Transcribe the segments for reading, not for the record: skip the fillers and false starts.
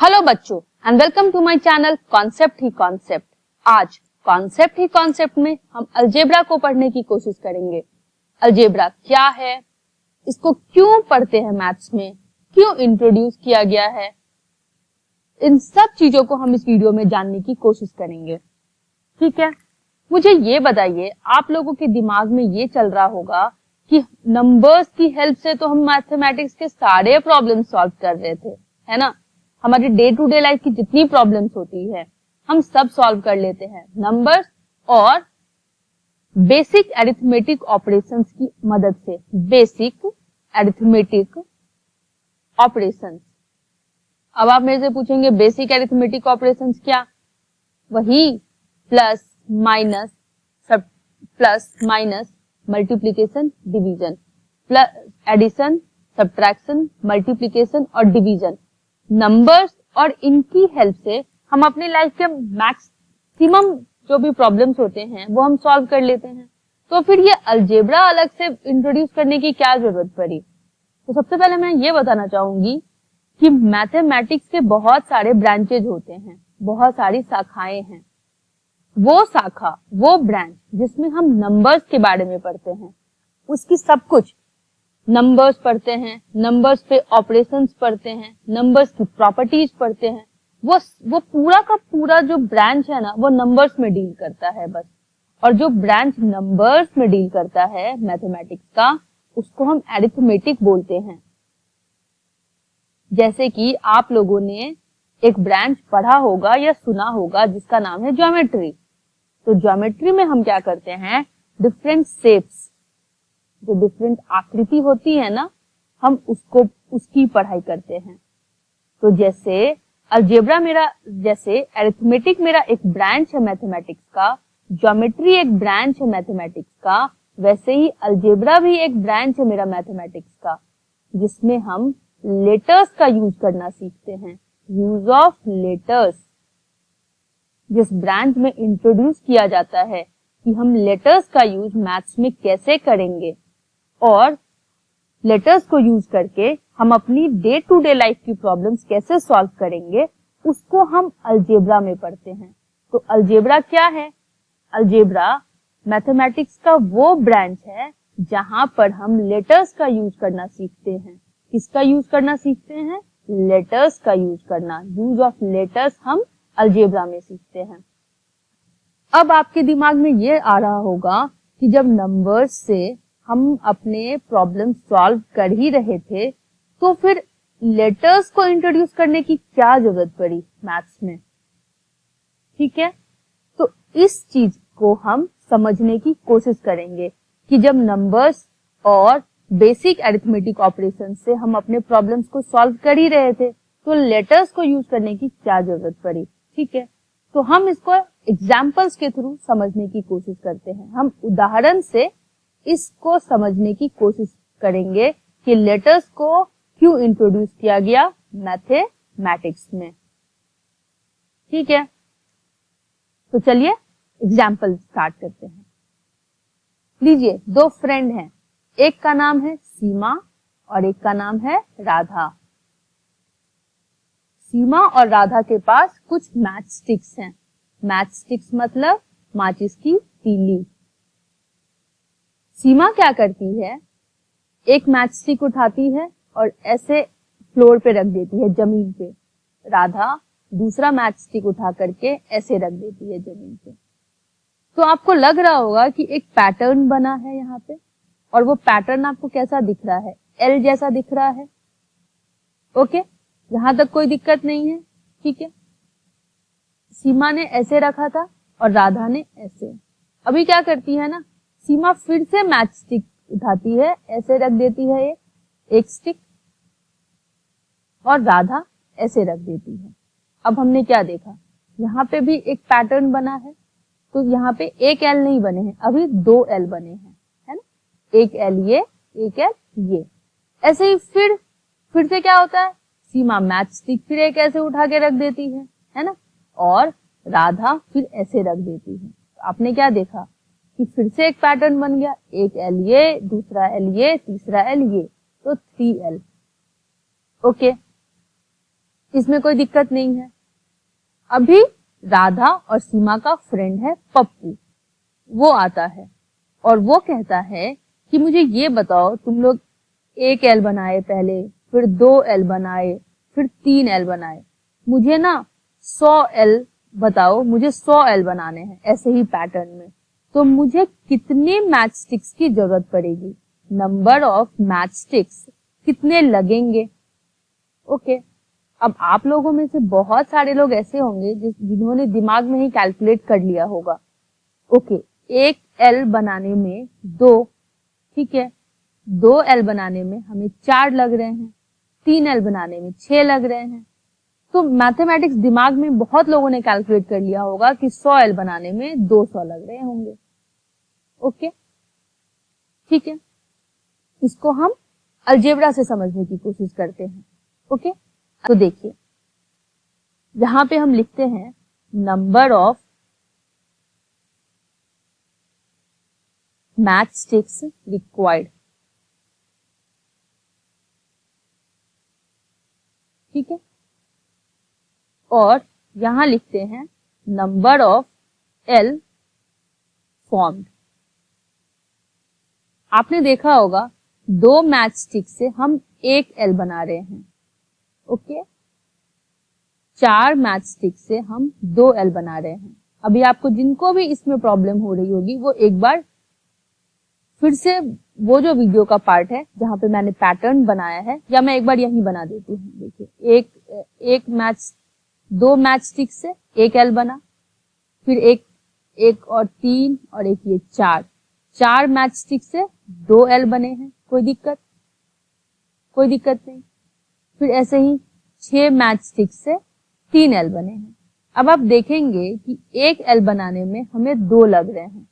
Hello बच्चों and welcome to my channel concept ही concept. आज कॉन्सेप्ट ही कॉन्सेप्ट में हम अलजेब्रा को पढ़ने की कोशिश करेंगे। अलजेब्रा क्या है, इसको क्यों पढ़ते हैं मैथ्स में, क्यों इंट्रोड्यूस किया गया है, इन सब चीजों को हम इस वीडियो में जानने की कोशिश करेंगे। ठीक है, मुझे ये बताइए, आप लोगों के दिमाग में ये चल रहा होगा कि नंबर्स की हेल्प से तो हम मैथमेटिक्स के सारे प्रॉब्लम सॉल्व कर रहे थे, है ना। हमारी डे टू डे लाइफ की जितनी प्रॉब्लम्स होती है हम सब सॉल्व कर लेते हैं नंबर्स और बेसिक अरिथमेटिक ऑपरेशंस की मदद से। Basic arithmetic operations. अब आप मेरे से पूछेंगे बेसिक अरिथमेटिक ऑपरेशंस क्या? वही प्लस माइनस, सब plus minus, multiplication, division, plus addition, subtraction, multiplication और डिवीजन। नंबर्स और इनकी हेल्प से हम अपनी लाइफ के मैक्सिमम जो भी प्रॉब्लम्स होते हैं वो हम सॉल्व कर लेते हैं। तो फिर ये अलजेब्रा अलग से इंट्रोड्यूस करने की क्या जरूरत पड़ी? तो सबसे पहले मैं ये बताना चाहूंगी कि मैथमेटिक्स के बहुत सारे ब्रांचेज होते हैं, बहुत सारी शाखाएं हैं। वो शाखा, वो ब्रांच जिसमें हम नंबर्स के बारे में पढ़ते हैं, उसकी सब कुछ नंबर्स पढ़ते हैं, नंबर्स पे ऑपरेशंस पढ़ते हैं, नंबर्स की प्रॉपर्टीज पढ़ते हैं। वो पूरा का पूरा जो ब्रांच है ना वो नंबर्स में डील करता है बस। और जो ब्रांच नंबर्स में डील करता है मैथमेटिक्स का, उसको हम अरिथमेटिक बोलते हैं। जैसे कि आप लोगों ने एक ब्रांच पढ़ा होगा या सुना होगा जिसका नाम है ज्योमेट्री। तो ज्योमेट्री में हम क्या करते हैं, डिफरेंट शेप्स, जो डिफरेंट आकृति होती है ना, हम उसकी पढ़ाई करते हैं। तो जैसे अलजेब्रा जैसे अरिथमेटिक मेरा एक ब्रांच है मैथमेटिक्स का, ज्योमेट्री एक ब्रांच है मैथमेटिक्स का, वैसे ही अलजेब्रा भी एक ब्रांच है मेरा मैथमेटिक्स का, जिसमें हम लेटर्स का यूज करना सीखते हैं। यूज ऑफ लेटर्स जिस ब्रांच में इंट्रोड्यूस किया जाता है कि हम लेटर्स का यूज मैथ्स में कैसे करेंगे और लेटर्स को यूज करके हम अपनी डे टू डे लाइफ की प्रॉब्लम्स कैसे सॉल्व करेंगे, उसको हम अलजेब्रा में पढ़ते हैं। तो अलजेब्रा क्या है? अलजेब्रा मैथमेटिक्स का वो ब्रांच है जहां पर हम लेटर्स का यूज करना सीखते हैं। किसका यूज करना सीखते हैं? लेटर्स का यूज करना। यूज ऑफ लेटर्स हम अलजेब्रा में सीखते हैं। अब आपके दिमाग में ये आ रहा होगा कि जब नंबर्स से हम अपने प्रॉब्लम सॉल्व कर ही रहे थे तो फिर लेटर्स को इंट्रोड्यूस करने की क्या जरूरत पड़ी मैथ्स में? ठीक है, तो इस चीज को हम समझने की कोशिश करेंगे कि जब नंबर्स और बेसिक अरिथमेटिक ऑपरेशन से हम अपने प्रॉब्लम्स को सॉल्व कर ही रहे थे तो लेटर्स को यूज करने की क्या जरूरत पड़ी। ठीक है, तो हम इसको एग्जाम्पल्स के थ्रू समझने की कोशिश करते हैं। हम उदाहरण से इसको समझने की कोशिश करेंगे कि लेटर्स को क्यों इंट्रोड्यूस किया गया मैथमेटिक्स में। ठीक है, तो चलिए एग्जाम्पल स्टार्ट करते हैं। लीजिए, दो फ्रेंड हैं, एक का नाम है सीमा और एक का नाम है राधा। सीमा और राधा के पास कुछ मैच स्टिक्स हैं। मैच स्टिक्स मतलब माचिस की तीली। सीमा क्या करती है, एक मैच स्टिक उठाती है और ऐसे फ्लोर पे रख देती है, जमीन पे। राधा दूसरा मैच स्टिक उठा करके ऐसे रख देती है जमीन पे। तो आपको लग रहा होगा कि एक पैटर्न बना है यहाँ पे, और वो पैटर्न आपको कैसा दिख रहा है? एल जैसा दिख रहा है। ओके, यहां तक कोई दिक्कत नहीं है। ठीक है, सीमा ने ऐसे रखा था और राधा ने ऐसे। अभी क्या करती है ना, सीमा फिर से मैच स्टिक उठाती है, ऐसे रख देती है एक स्टिक, और राधा ऐसे रख देती है। अब हमने क्या देखा, यहाँ पे भी एक पैटर्न बना है। तो यहाँ पे एक एल नहीं बने हैं, अभी दो एल बने हैं, है ना। एक एल ये, एक एल ये। ऐसे ही फिर से क्या होता है, सीमा मैच स्टिक फिर एक ऐसे उठा के रख देती है ना, और राधा फिर ऐसे रख देती है। तो आपने क्या देखा कि फिर से एक पैटर्न बन गया, एक एल ये, दूसरा एल ये, तीसरा एल ये, तो 3L। ओके, इसमें कोई दिक्कत नहीं है। अभी राधा और सीमा का फ्रेंड है पप्पू, वो आता है और वो कहता है कि मुझे ये बताओ, तुम लोग 1 L बनाए पहले, फिर 2 L बनाए, फिर 3 L बनाए, मुझे ना 100 L बताओ, मुझे 100 L बनाने हैं ऐसे ही पैटर्न में, तो मुझे कितने मैच स्टिक्स की जरूरत पड़ेगी, नंबर ऑफ मैच स्टिक्स कितने लगेंगे। ओके, अब आप लोगों में से बहुत सारे लोग ऐसे होंगे जिन्होंने दिमाग में ही कैलकुलेट कर लिया होगा। ओके, 1 L बनाने में 2, ठीक है, 2 L बनाने में हमें 4 लग रहे हैं, 3 L बनाने में 6 लग रहे हैं। तो मैथमेटिक्स दिमाग में बहुत लोगों ने कैलकुलेट कर लिया होगा कि 100 L बनाने में 200 लग रहे होंगे। ओके, ठीक है, इसको हम अलजेब्रा से समझने की कोशिश करते हैं। ओके, तो देखिए यहां पे हम लिखते हैं number of match sticks required, ठीक है, और यहां लिखते हैं नंबर ऑफ L फॉर्म्ड। आपने देखा होगा 2 मैच स्टिक से हम 1 L बना रहे हैं। ओके, 4 मैच स्टिक से हम 2 L बना रहे हैं। अभी आपको जिनको भी इसमें प्रॉब्लम हो रही होगी वो एक बार फिर से वो जो वीडियो का पार्ट है जहां पे मैंने पैटर्न बनाया है, या मैं एक बार यहीं बना देती हूँ। देखिए, एक मैच 2 मैच स्टिक से 1 L बना, फिर एक और 3 और एक ये 4 मैच स्टिक से 2 L बने हैं, कोई दिक्कत नहीं। फिर ऐसे ही 6 मैच स्टिक से 3 L बने हैं। अब आप देखेंगे कि 1 L बनाने में हमें 2 लग रहे हैं,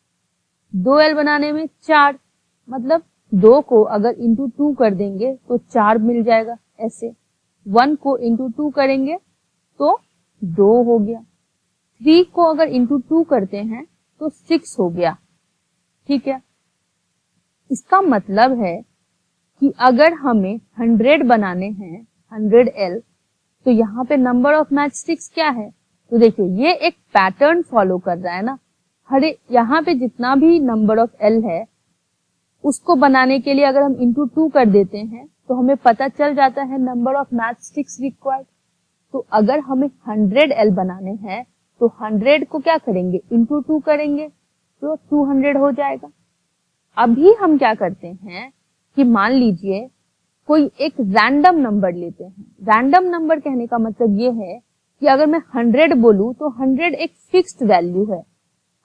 2 L बनाने में 4, मतलब 2 को अगर इंटू 2 कर देंगे तो 4 मिल जाएगा। ऐसे 1 को इंटू 2 करेंगे तो 2 हो गया, 3 को अगर इंटू 2 करते हैं तो 6 हो गया, ठीक है। इसका मतलब है कि अगर हमें 100 बनाने हैं, 100 L, तो यहाँ पे नंबर ऑफ मैच स्टिक्स क्या है, तो देखिए ये एक पैटर्न फॉलो कर रहा है ना। यहाँ पे जितना भी नंबर ऑफ L है उसको बनाने के लिए अगर हम इंटू 2 कर देते हैं तो हमें पता चल जाता है number of match sticks required. तो अगर हमें 100 L बनाने हैं तो 100 को क्या करेंगे, इंटू 2 करेंगे तो 200 हो जाएगा। अभी हम क्या करते हैं कि मान लीजिए कोई एक रैंडम नंबर लेते हैं। रैंडम नंबर कहने का मतलब ये है कि अगर मैं 100 बोलूं तो 100 एक फिक्स्ड वैल्यू है,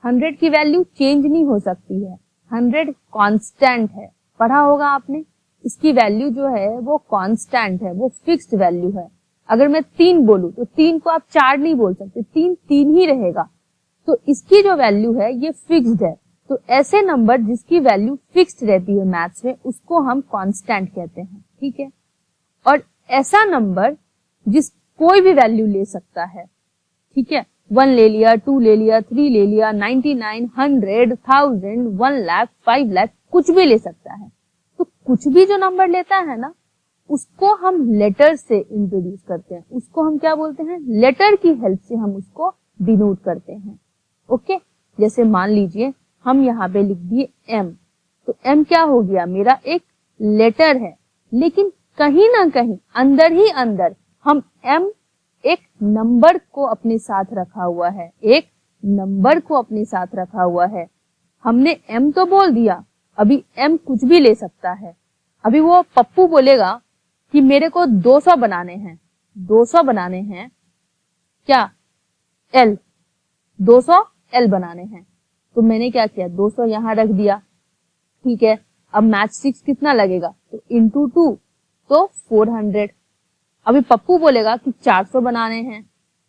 100 की वैल्यू चेंज नहीं हो सकती है, 100 कांस्टेंट है, पढ़ा होगा आपने। इसकी वैल्यू जो है वो कांस्टेंट है, वो फिक्स्ड वैल्यू है। अगर मैं 3 बोलूं तो 3 को आप 4 नहीं बोल सकते, 3 ही रहेगा। तो इसकी जो वैल्यू है ये फिक्स्ड है। तो ऐसे नंबर जिसकी वैल्यू फिक्स्ड रहती है मैथ्स में उसको हम कांस्टेंट कहते हैं, ठीक है। और ऐसा नंबर जिस कोई भी वैल्यू ले सकता है, ठीक है, 1 ले लिया, 2 ले लिया, 3 ले लिया, 99, 100, 1000, 1 लाख, 5 लाख, कुछ भी ले सकता है। तो कुछ भी जो नंबर लेता है ना उसको हम लेटर से इंट्रोड्यूस करते हैं, उसको हम क्या बोलते हैं, लेटर की हेल्प से हम उसको डिनोट करते हैं। ओके, जैसे मान लीजिए हम यहाँ पे लिख दिए M, तो M क्या हो गया, मेरा एक लेटर है, लेकिन कहीं ना कहीं अंदर ही अंदर हम M एक नंबर को अपने साथ रखा हुआ है, एक नंबर को अपने साथ रखा हुआ है। हमने M तो बोल दिया, अभी M कुछ भी ले सकता है। अभी वो पप्पू बोलेगा कि मेरे को 200 बनाने हैं, 200 बनाने हैं क्या, L, 200 L बनाने हैं। तो मैंने क्या किया, 200 यहां रख दिया, ठीक है। अब मैच स्टिक्स कितना लगेगा, तो इंटू 2 तो 400। अभी पप्पू बोलेगा कि 400 बनाने हैं,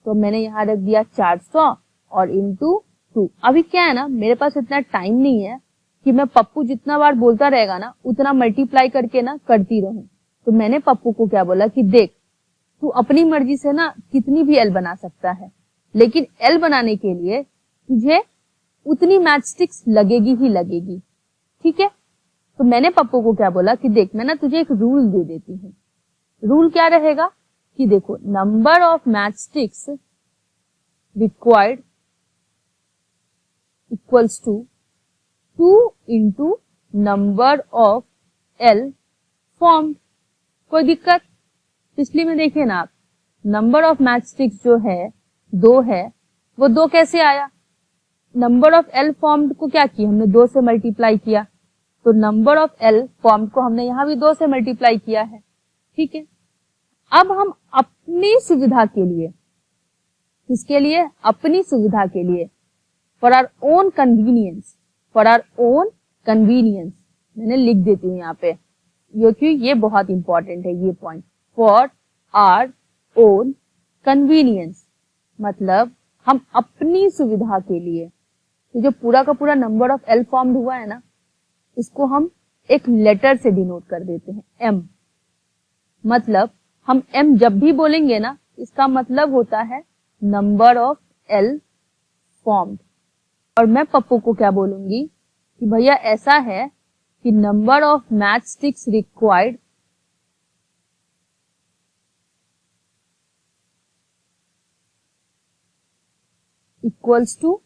तो मैंने यहाँ रख दिया 400 और इंटू 2। अभी क्या है ना, मेरे पास इतना टाइम नहीं है कि मैं पप्पू जितना बार बोलता रहेगा ना उतना मल्टीप्लाई करके ना करती रहूं। तो मैंने पप्पू को क्या बोला कि देख, तू अपनी मर्जी से ना कितनी भी L बना सकता है, लेकिन L बनाने के लिए तुझे उतनी मैच स्टिक्स लगेगी ही लगेगी, ठीक है। तो मैंने पप्पू को क्या बोला कि देख, मैं ना तुझे एक रूल दे देती हूँ। रूल क्या रहेगा कि देखो number of match sticks required equals to 2 into number of L formed. कोई दिक्कत? पिछली में देखिए ना आप, नंबर ऑफ मैच स्टिक्स जो है 2 है, वो 2 कैसे आया? नंबर ऑफ एल फॉर्म्ड को क्या किया हमने? 2 से मल्टीप्लाई किया, तो नंबर ऑफ एल फॉर्म्ड को हमने यहां भी 2 से मल्टीप्लाई किया है। ठीक है, अब हम अपनी सुविधा के लिए, किसके लिए? अपनी सुविधा के लिए, for our own convenience, for our own convenience, मैंने लिख देती हूँ यहाँ पे, क्योंकि ये बहुत इंपॉर्टेंट है ये point. For our own convenience मतलब हम अपनी सुविधा के लिए, तो जो पूरा का पूरा नंबर ऑफ एल फॉर्म्ड हुआ है ना, इसको हम एक लेटर से डिनोट कर देते हैं, एम। मतलब हम एम जब भी बोलेंगे ना, इसका मतलब होता है नंबर ऑफ एल फॉर्म्ड। और मैं पप्पू को क्या बोलूंगी कि भैया ऐसा है कि number of match sticks required equals to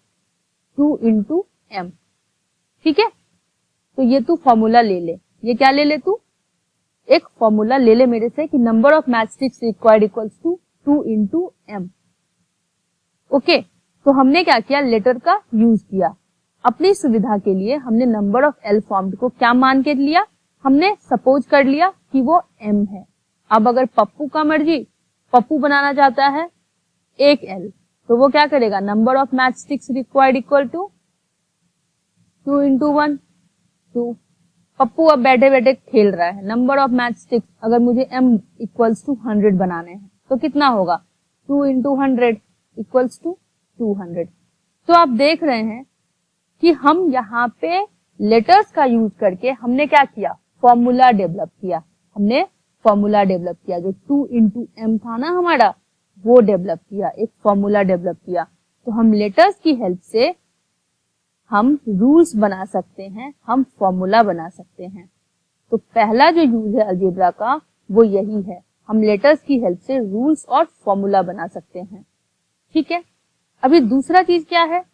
2 into M. ठीक है, तो ये तू फॉर्मूला ले ले, ये क्या ले ले तू? एक फॉर्मूला ले ले मेरे से कि number of match sticks required equals to 2 into M. Okay, तो हमने क्या किया? लेटर का यूज किया अपनी सुविधा के लिए। हमने नंबर ऑफ एल फॉर्म्ड को क्या मान के लिया? हमने सपोज कर लिया कि वो एम है। अब अगर पप्पू का मर्जी, पप्पू बनाना चाहता है एक एल, तो वो क्या करेगा? Number of match sticks required equal to 2 into 1, 2। Pappu अब बैठे बैठे खेल रहा है, नंबर ऑफ मैच स्टिक्स अगर मुझे m इक्वल्स टू 100 बनाने हैं तो कितना होगा? 2 इंटू 100 इक्वल्स टू 200। तो आप देख रहे हैं कि हम यहाँ पे लेटर्स का यूज करके हमने क्या किया? फॉर्मूला डेवलप किया। हमने फॉर्मूला डेवलप किया, जो 2 इंटू एम था ना हमारा, वो डेवलप किया, एक फॉर्मूला डेवलप किया। तो हम लेटर्स की हेल्प से हम रूल्स बना सकते हैं, हम फॉर्मूला बना सकते हैं। तो पहला जो यूज है अलजेब्रा का वो यही है, हम लेटर्स की हेल्प से रूल्स और फॉर्मूला बना सकते हैं। ठीक है, अभी दूसरा चीज क्या है?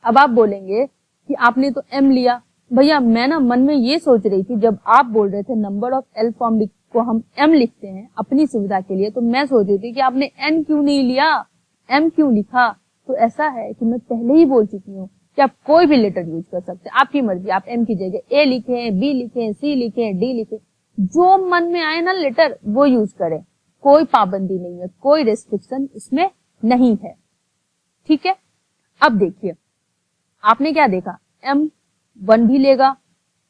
अब आप बोलेंगे कि आपने तो एम लिया। भैया मैं ना मन में ये सोच रही थी, जब आप बोल रहे थे नंबर ऑफ एल फॉर्म्ड को हम एम लिखते हैं अपनी सुविधा के लिए, तो मैं सोच रही थी कि आपने एन क्यों नहीं लिया, एम क्यों लिखा? तो ऐसा है कि मैं पहले ही बोल चुकी हूँ कि आप कोई भी लेटर यूज कर सकते हैं, आपकी मर्जी। आप एम की जगह ए लिखें, बी लिखें, सी लिखें, डी लिखें, जो मन में आए ना लेटर वो यूज करें, कोई पाबंदी नहीं है, कोई रेस्ट्रिक्शन इसमें नहीं है। ठीक है, अब देखिए आपने क्या देखा, M1 भी लेगा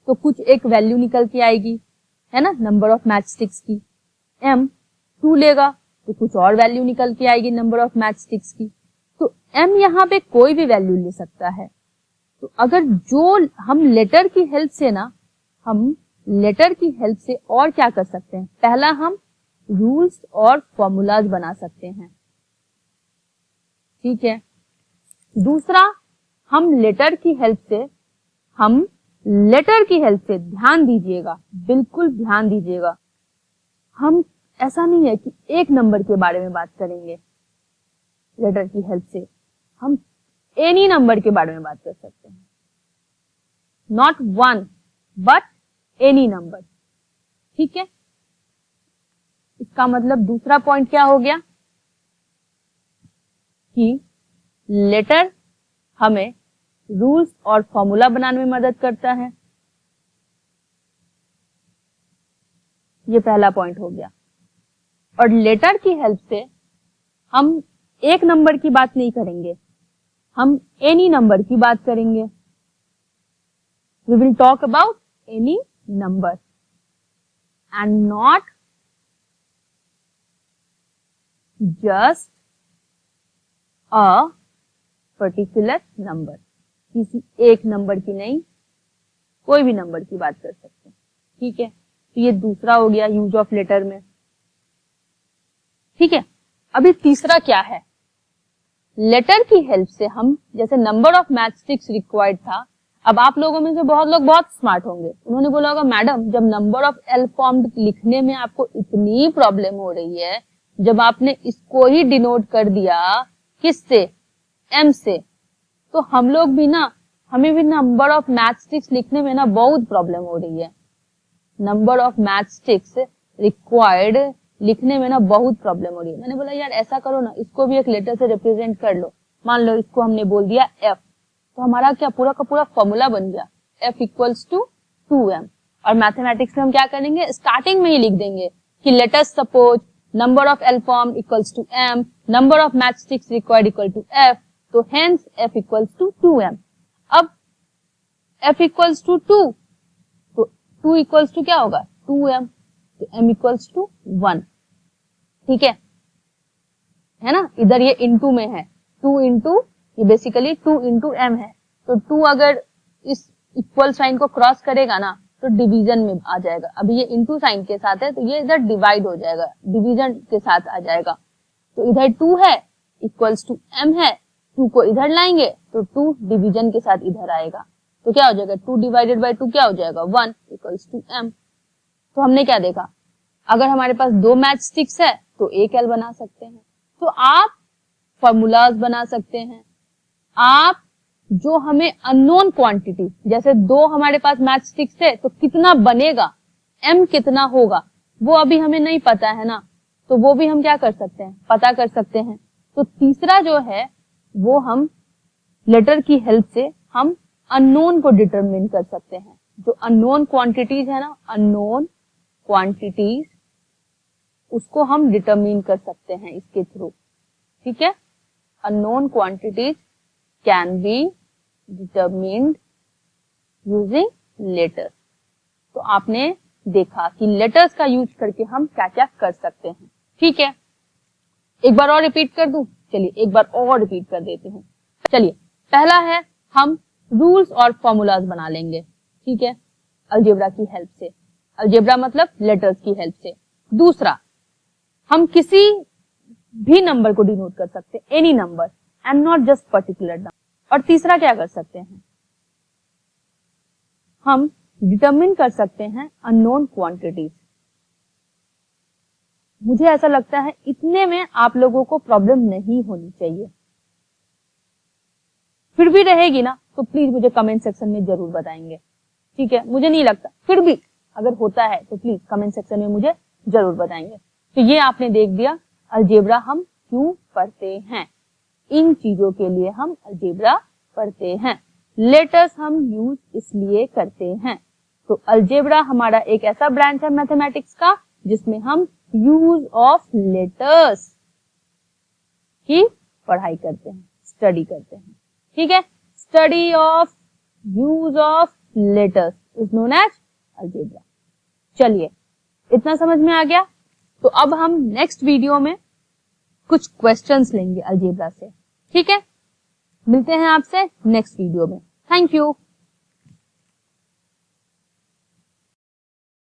तो कुछ एक वैल्यू निकल के आएगी, है ना, नंबर ऑफ मैच स्टिक्स की। M2 लेगा तो कुछ और वैल्यू निकल के आएगी नंबर ऑफ मैच स्टिक्स की। तो M यहाँ पे कोई भी वैल्यू ले सकता है। तो अगर जो हम लेटर की हेल्प से ना, हम लेटर की हेल्प से और क्या कर सकते हैं? पहला हम रूल्स और फॉर्मूलाज बना सकते हैं। ठीक है, दूसरा हम लेटर की हेल्प से, ध्यान दीजिएगा, बिल्कुल ध्यान दीजिएगा, हम ऐसा नहीं है कि एक नंबर के बारे में बात करेंगे लेटर की हेल्प से, हम एनी नंबर के बारे में बात कर सकते हैं, not one but any number. ठीक है, इसका मतलब दूसरा पॉइंट क्या हो गया कि लेटर हमें रूल्स और फॉर्मूला बनाने में मदद करता है। ये पहला पॉइंट हो गया। और लेटर की हेल्प से हम एक नंबर की बात नहीं करेंगे, हम एनी नंबर की बात करेंगे। We will talk about any number and not just a particular number, किसी एक नंबर की नहीं, कोई भी नंबर की बात कर सकते हैं। ठीक है, तो ये दूसरा हो गया यूज ऑफ लेटर में। ठीक है, अभी तीसरा क्या है? लेटर की हेल्प से हम, जैसे number of match sticks required था, अब आप लोगों में से बहुत लोग बहुत स्मार्ट होंगे, उन्होंने बोला होगा मैडम जब नंबर ऑफ एल फॉर्म्ड लिखने में आपको इतनी प्रॉब्लम हो रही है जब आपने इसको ही डिनोट कर दिया किससे, m से, तो हम लोग भी ना, हमें भी नंबर ऑफ मैचस्टिक्स लिखने में ना बहुत प्रॉब्लम हो रही है। नंबर ऑफ मैचस्टिक्स रिक्वायर्ड लिखने में ना बहुत प्रॉब्लम हो रही है। मैंने बोला यार ऐसा करो ना, इसको भी एक लेटर से रिप्रेजेंट कर लो। मान लो इसको हमने बोल दिया f, तो हमारा क्या पूरा का पूरा फॉर्मूला बन गया f इक्वल्स टू 2m। और मैथमेटिक्स में हम क्या करेंगे, स्टार्टिंग में ही लिख देंगे कि let us suppose number of L form equals to m, number of matchsticks required equal to f, तो hence f equals to 2m। अब f इक्वल्स टू 2, तो 2 इक्वल्स टू क्या होगा 2m, तो m इक्वल्स टू 1। ठीक है ना, इधर ये इनटू में है, 2 इंटू, ये बेसिकली 2 इंटू m है, तो 2 अगर इस इक्वल साइन को क्रॉस करेगा ना तो डिवीजन में आ जाएगा। अभी ये इंटू साइन के साथ है तो ये इधर डिवाइड हो जाएगा, डिवीजन के साथ आ जाएगा। तो इधर 2 है इक्वल्स टू m है, 2 को इधर लाएंगे तो 2 डिवीजन के साथ इधर आएगा, तो क्या हो जाएगा 2 डिवाइडेड बाय 2 क्या हो जाएगा 1 इक्वल्स टू m। तो हमने क्या देखा, अगर हमारे पास 2 मैच स्टिक्स है तो एक एल बना सकते हैं। तो आप फॉर्मूलाज बना सकते हैं, आप जो हमें अननोन क्वांटिटी, जैसे 2 हमारे पास मैच स्टिक्स है तो कितना बनेगा, m कितना होगा, वो अभी हमें नहीं पता है ना, तो वो भी हम क्या कर सकते हैं, पता कर सकते हैं। तो तीसरा जो है वो हम लेटर की हेल्प से हम अननोन को डिटरमिन कर सकते हैं। जो अननोन क्वांटिटीज है ना, अननोन क्वांटिटीज, उसको हम डिटरमिन कर सकते हैं इसके थ्रू। ठीक है, unknown quantities can be determined using letters. तो आपने देखा कि लेटर्स का यूज करके हम क्या क्या कर सकते हैं। ठीक है, एक बार और रिपीट कर दूं, चलिए एक बार और रिपीट कर देते हैं। चलिए, पहला है हम रूल्स और फॉर्मूलाज बना लेंगे। ठीक है, अलजेब्रा की हेल्प से, अलजेब्रा मतलब लेटर्स की हेल्प से। दूसरा, हम किसी भी नंबर को डिनोट कर सकते हैं, any number and not just particular number. और तीसरा क्या कर सकते हैं, हम डिटरमिन कर सकते हैं अननोन क्वांटिटीज। मुझे ऐसा लगता है इतने में आप लोगों को प्रॉब्लम नहीं होनी चाहिए। फिर भी रहेगी ना तो प्लीज मुझे कमेंट सेक्शन में जरूर बताएंगे। ठीक है, मुझे नहीं लगता, फिर भी अगर होता है तो प्लीज कमेंट सेक्शन में मुझे जरूर बताएंगे। तो ये आपने देख दिया अलजेब्रा हम क्यों पढ़ते हैं, इन चीजों के लिए हम अलजेब्रा पढ़ते हैं। लेटर्स हम यूज इसलिए करते हैं। तो अलजेब्रा हमारा एक ऐसा ब्रांच है मैथमेटिक्स का जिसमें हम यूज ऑफ लेटर्स की पढ़ाई करते हैं, स्टडी करते हैं। ठीक है, study of use of letters is known as algebra. चलिए, इतना समझ में आ गया। तो अब हम नेक्स्ट वीडियो में कुछ क्वेश्चंस लेंगे अलजेब्रा से। ठीक है, मिलते हैं आपसे नेक्स्ट वीडियो में। Thank you.